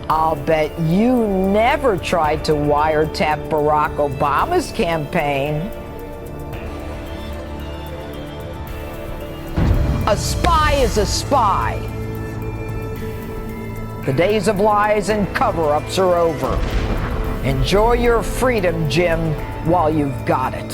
I'll bet you never tried to wiretap Barack Obama's campaign. A spy is a spy. The days of lies and cover-ups are over. Enjoy your freedom, Jim, while you've got it.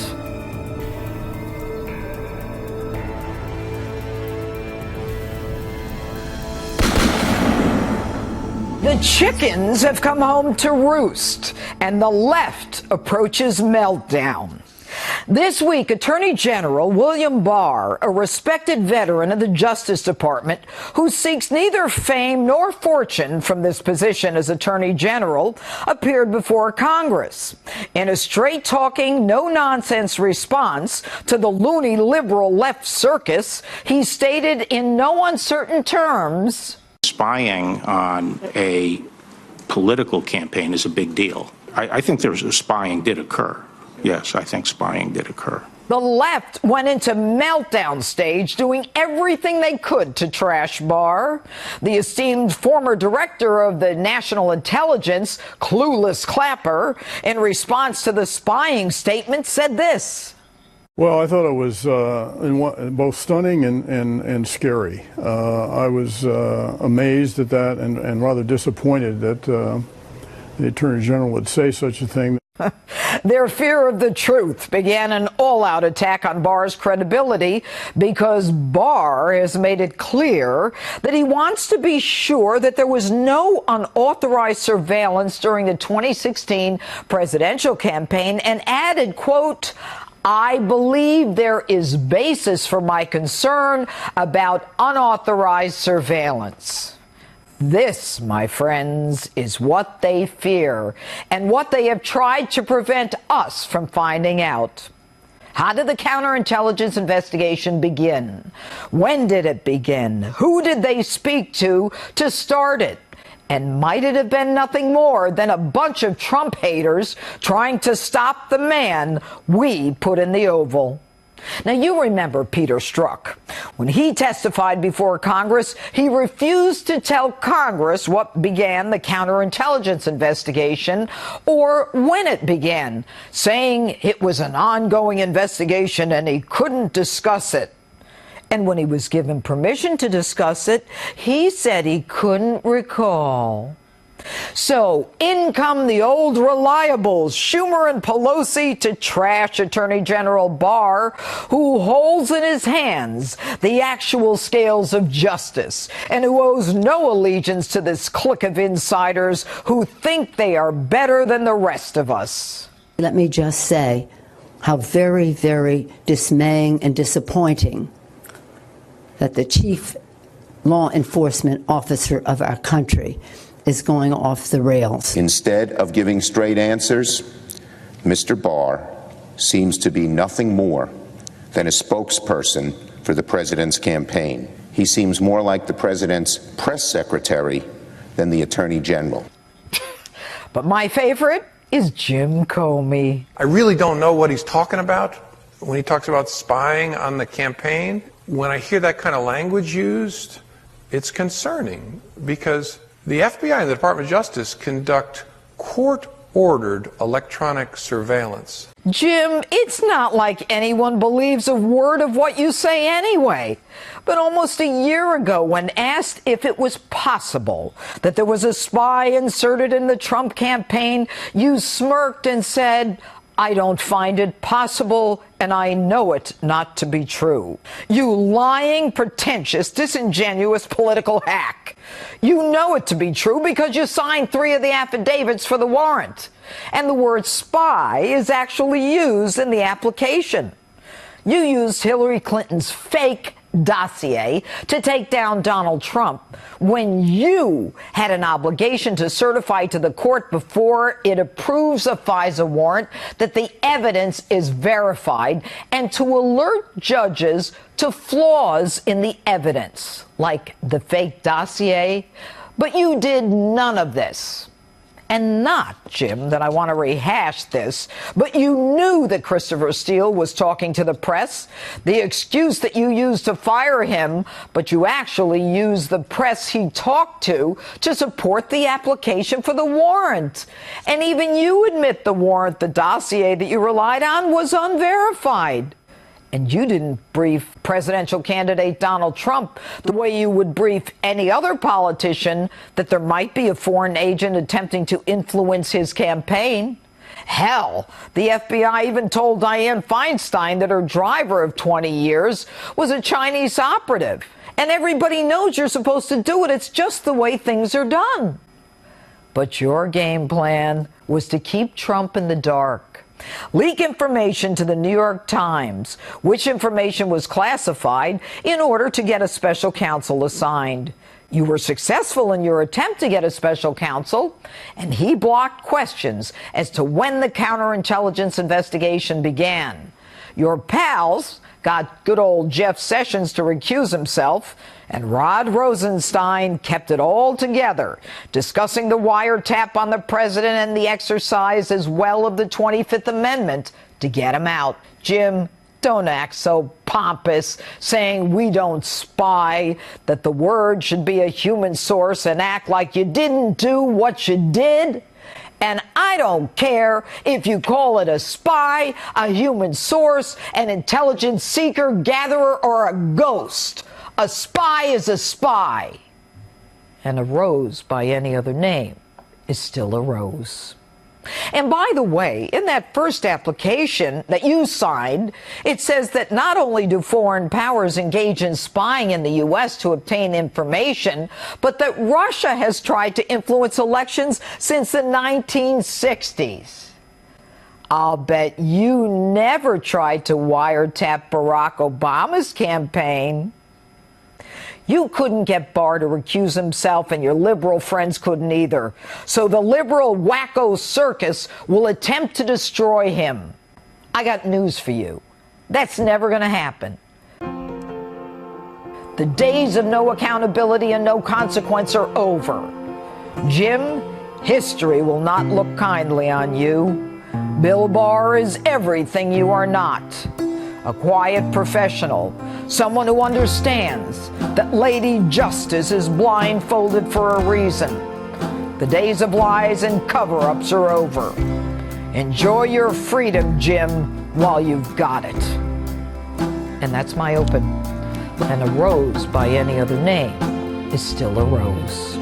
The chickens have come home to roost, and the left approaches meltdown. This week, Attorney General William Barr, a respected veteran of the Justice Department who seeks neither fame nor fortune from this position as Attorney General, appeared before Congress. In a straight-talking, no-nonsense response to the loony liberal left circus, he stated in no uncertain terms, "Spying on a political campaign is a big deal. I think spying did occur. Yes, I think spying did occur." The left went into meltdown stage, doing everything they could to trash Barr. The esteemed former director of the National Intelligence, Clueless Clapper, in response to the spying statement, said this. Well, I thought it was both stunning and scary. I was amazed at that and rather disappointed that the Attorney General would say such a thing. Their fear of the truth began an all-out attack on Barr's credibility because Barr has made it clear that he wants to be sure that there was no unauthorized surveillance during the 2016 presidential campaign and added, quote, "I believe there is basis for my concern about unauthorized surveillance." This, my friends, is what they fear and what they have tried to prevent us from finding out. How did the counterintelligence investigation begin? When did it begin? Who did they speak to start it? And might it have been nothing more than a bunch of Trump haters trying to stop the man we put in the Oval? Now, you remember Peter Strzok. When he testified before Congress, he refused to tell Congress what began the counterintelligence investigation or when it began, saying it was an ongoing investigation and he couldn't discuss it. And when he was given permission to discuss it, he said he couldn't recall. So in come the old reliables, Schumer and Pelosi, to trash Attorney General Barr, who holds in his hands the actual scales of justice and who owes no allegiance to this clique of insiders who think they are better than the rest of us. Let me just say how very, very dismaying and disappointing that the chief law enforcement officer of our country is going off the rails. Instead of giving straight answers, Mr. Barr seems to be nothing more than a spokesperson for the president's campaign. He seems more like the president's press secretary than the Attorney General. But my favorite is Jim Comey. I really don't know what he's talking about when he talks about spying on the campaign. When I hear that kind of language used, it's concerning because the FBI and the Department of Justice conduct court-ordered electronic surveillance. Jim, it's not like anyone believes a word of what you say anyway. But almost a year ago, when asked if it was possible that there was a spy inserted in the Trump campaign, you smirked and said, "I don't find it possible, and I know it not to be true." You lying, pretentious, disingenuous political hack. You know it to be true because you signed 3 of the affidavits for the warrant. And the word spy is actually used in the application. You used Hillary Clinton's fake dossier to take down Donald Trump when you had an obligation to certify to the court before it approves a FISA warrant that the evidence is verified and to alert judges to flaws in the evidence, like the fake dossier. But you did none of this. And not, Jim, that I want to rehash this, but you knew that Christopher Steele was talking to the press. The excuse that you used to fire him, but you actually used the press he talked to support the application for the warrant. And even you admit the warrant, the dossier that you relied on, was unverified. And you didn't brief presidential candidate Donald Trump the way you would brief any other politician that there might be a foreign agent attempting to influence his campaign. Hell, the FBI even told Dianne Feinstein that her driver of 20 years was a Chinese operative. And everybody knows you're supposed to do it. It's just the way things are done. But your game plan was to keep Trump in the dark. Leak information to the New York Times, which information was classified, in order to get a special counsel assigned. You were successful in your attempt to get a special counsel, and he blocked questions as to when the counterintelligence investigation began. Your pals got good old Jeff Sessions to recuse himself, and Rod Rosenstein kept it all together, discussing the wiretap on the president and the exercise as well of the 25th Amendment to get him out. Jim, don't act so pompous, saying we don't spy, that the word should be a human source, and act like you didn't do what you did. And I don't care if you call it a spy, a human source, an intelligence seeker, gatherer, or a ghost. A spy is a spy. And a rose by any other name is still a rose. And by the way, in that first application that you signed, it says that not only do foreign powers engage in spying in the U.S. to obtain information, but that Russia has tried to influence elections since the 1960s. I'll bet you never tried to wiretap Barack Obama's campaign. You couldn't get Barr to recuse himself, and your liberal friends couldn't either. So the liberal wacko circus will attempt to destroy him. I got news for you. That's never going to happen. The days of no accountability and no consequence are over. Jim, history will not look kindly on you. Bill Barr is everything you are not. A quiet professional, someone who understands that Lady Justice is blindfolded for a reason. The days of lies and cover-ups are over. Enjoy your freedom, Jim, while you've got it. And that's my open. And a rose by any other name is still a rose.